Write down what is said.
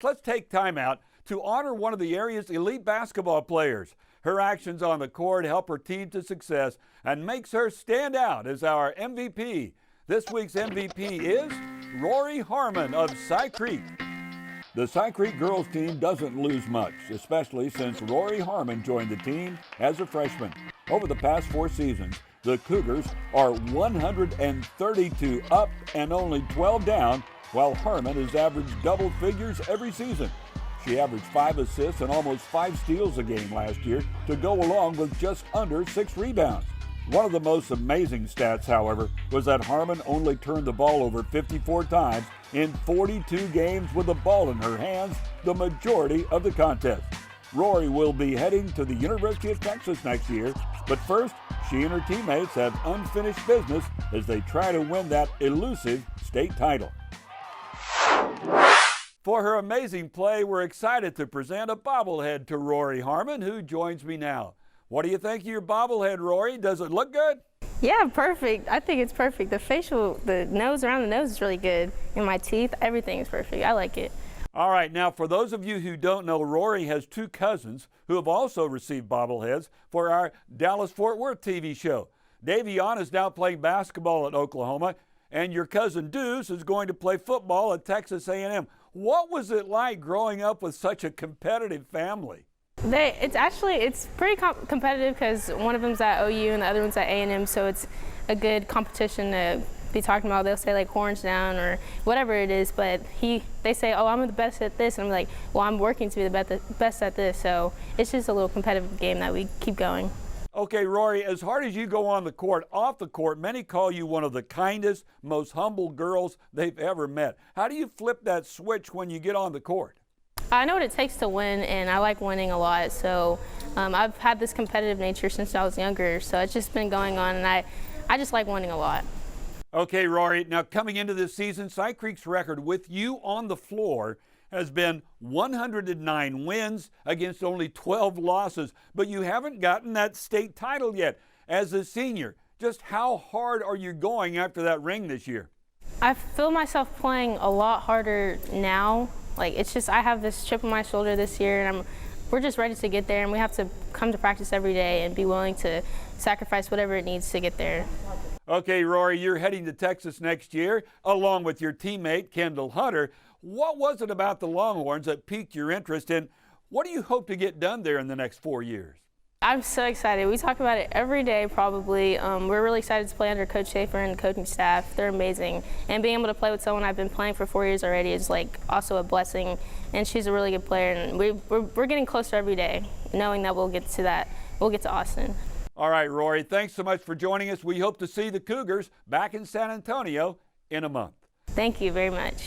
Let's take time out to honor one of the area's elite basketball players. Her actions on the court help her team to success and makes her stand out as our MVP. This week's MVP is Rori Harmon of Cy Creek. The Cy Creek girls team doesn't lose much, especially since Rori Harmon joined the team as a freshman. Over the past 4 seasons, the Cougars are 132 up and only 12 down, while Harmon has averaged double figures every season. She averaged 5 assists and almost 5 steals a game last year to go along with just under 6 rebounds. One of the most amazing stats, however, was that Harmon only turned the ball over 54 times in 42 games with the ball in her hands the majority of the contest. Rori will be heading to the University of Texas next year, but first, she and her teammates have unfinished business as they try to win that elusive state title. For her amazing play, we're excited to present a bobblehead to Rori Harmon, who joins me now. What do you think of your bobblehead, Rori? Does it look good? Yeah, perfect. I think it's perfect. The nose around the nose is really good. And my teeth, everything is perfect. I like it. All right, now for those of you who don't know, Rori has 2 cousins who have also received bobbleheads for our Dallas-Fort Worth TV show. Davion is now playing basketball at Oklahoma, and your cousin Deuce is going to play football at Texas A&M. What was it like growing up with such a competitive family? It's pretty competitive because one of them's at OU and the other one's at A&M, so it's a good competition to be talking about. They'll say like horns down or whatever it is, but they say, oh, I'm the best at this, and I'm like, well, I'm working to be the best at this, so it's just a little competitive game that we keep going. Okay, Rori, as hard as you go on the court, off the court, many call you one of the kindest, most humble girls they've ever met. How do you flip that switch when you get on the court? I know what it takes to win, and I like winning a lot, so I've had this competitive nature since I was younger, so it's just been going on, and I just like winning a lot. Okay, Rori, now coming into this season, Cy Creek's record with you on the floor has been 109 wins against only 12 losses, but you haven't gotten that state title yet. As a senior, just how hard are you going after that ring this year? I feel myself playing a lot harder now. Like, it's just, I have this chip on my shoulder this year, and we're just ready to get there, and we have to come to practice every day and be willing to sacrifice whatever it needs to get there. Okay, Rori, you're heading to Texas next year, along with your teammate, Kendall Hunter. What was it about the Longhorns that piqued your interest, and what do you hope to get done there in the next 4 years? I'm so excited. We talk about it every day probably. We're really excited to play under Coach Schaefer and the coaching staff. They're amazing. And being able to play with someone I've been playing for 4 years already is like also a blessing. And she's a really good player. And we're getting closer every day, knowing that we'll get to Austin. All right, Rori, thanks so much for joining us. We hope to see the Cougars back in San Antonio in a month. Thank you very much.